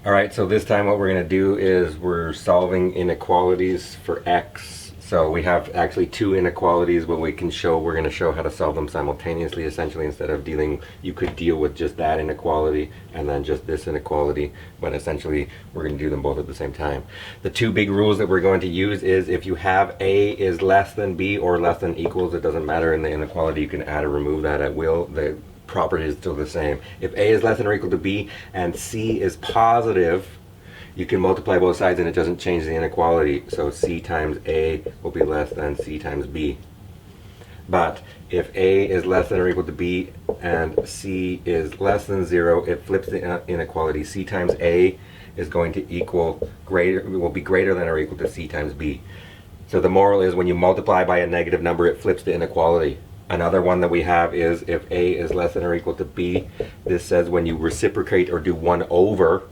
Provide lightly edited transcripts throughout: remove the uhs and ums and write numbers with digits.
Alright, so this time what we're going to do is we're solving inequalities for x. So we have actually two inequalities, but we're going to show how to solve them simultaneously, essentially. Instead of you could deal with just that inequality and then just this inequality, but essentially we're going to do them both at the same time. The two big rules that we're going to use is if you have a is less than b or less than equals, it doesn't matter in the inequality, you can add or remove that at will. The property is still the same. If a is less than or equal to b and c is positive, you can multiply both sides and it doesn't change the inequality. So c times a will be less than c times b. But if a is less than or equal to b and c is less than 0, it flips the inequality. C times a is going to will be greater than or equal to c times b. So the moral is when you multiply by a negative number, it flips the inequality. Another one that we have is if a is less than or equal to b, this says when you reciprocate or do 1 over,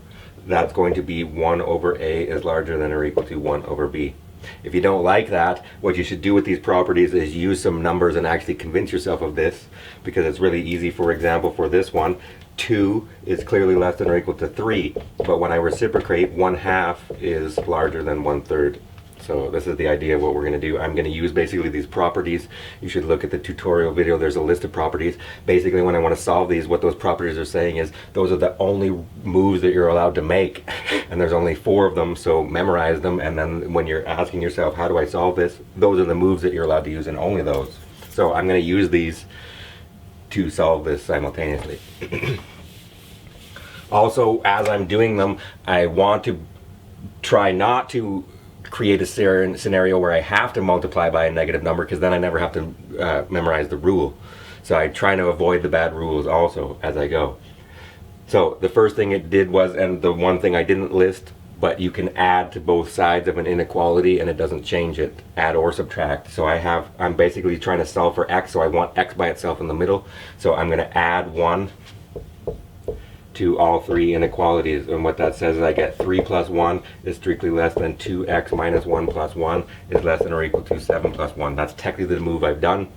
that's going to be 1 over a is larger than or equal to 1 over b. If you don't like that, what you should do with these properties is use some numbers and actually convince yourself of this, because it's really easy. For example, for this one, 2 is clearly less than or equal to 3, but when I reciprocate, 1/2 is larger than 1/3. So this is the idea of what we're going to do. I'm going to use basically these properties. You should look at the tutorial video. There's a list of properties. Basically, when I want to solve these, what those properties are saying is those are the only moves that you're allowed to make. And there's only 4 of them, so memorize them. And then when you're asking yourself, how do I solve this? Those are the moves that you're allowed to use, and only those. So I'm going to use these to solve this simultaneously. Also, as I'm doing them, I want to try not to create a scenario where I have to multiply by a negative number, because then I never have to memorize the rule. So I try to avoid the bad rules also as I go. So the first thing it did was, and the one thing I didn't list, but you can add to both sides of an inequality and it doesn't change it, add or subtract. So I'm basically trying to solve for x, so I want x by itself in the middle. So I'm going to add 1 to all 3 inequalities, and what that says is I get 3 plus 1 is strictly less than 2x minus 1 plus 1 is less than or equal to 7 plus 1. That's technically the move I've done.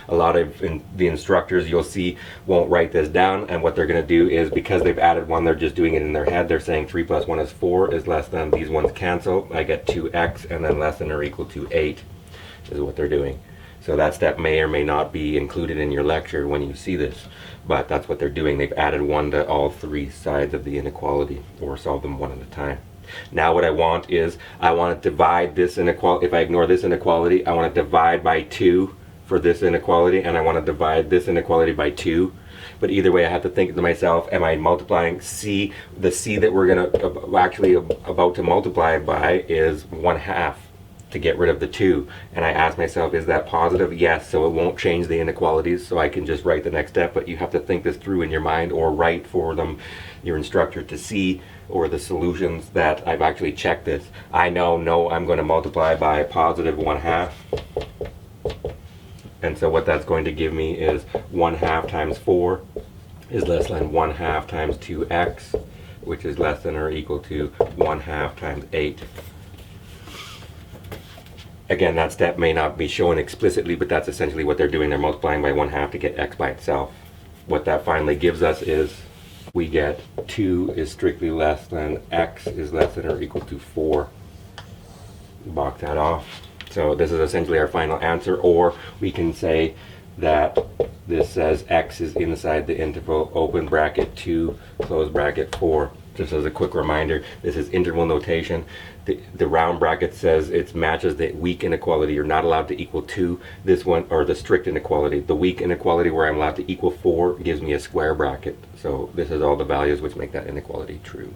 A lot of the instructors you'll see won't write this down, and what they're going to do is, because they've added 1, they're just doing it in their head. They're saying 3 plus 1 is 4 is less than, these ones cancel, I get 2x, and then less than or equal to 8 is what they're doing. So that step may or may not be included in your lecture when you see this, but that's what they're doing. They've added 1 to all 3 sides of the inequality, or solve them one at a time. Now what I want is, I want to divide this inequality. If I ignore this inequality, I want to divide by 2 for this inequality, and I want to divide this inequality by 2. But either way, I have to think to myself, am I multiplying c? The c that we're going to actually about to multiply by is 1/2. To get rid of the 2, and I ask myself, is that positive? Yes, so it won't change the inequalities, so I can just write the next step. But you have to think this through in your mind, or write for your instructor to see, or the solutions that I've actually checked this. I know I'm going to multiply by positive 1/2, and so what that's going to give me is 1/2 times 4 is less than 1/2 times 2x, which is less than or equal to 1/2 times 8. Again, that step may not be shown explicitly, but that's essentially what they're doing. They're multiplying by 1/2 to get x by itself. What that finally gives us is, we get 2 is strictly less than x is less than or equal to 4. Box that off. So this is essentially our final answer, or we can say that this says x is inside the interval, open bracket 2, close bracket 4. Just as a quick reminder, this is interval notation. The round bracket says it matches the weak inequality. You're not allowed to equal 2. This one, or the strict inequality. The weak inequality, where I'm allowed to equal 4, gives me a square bracket. So this is all the values which make that inequality true.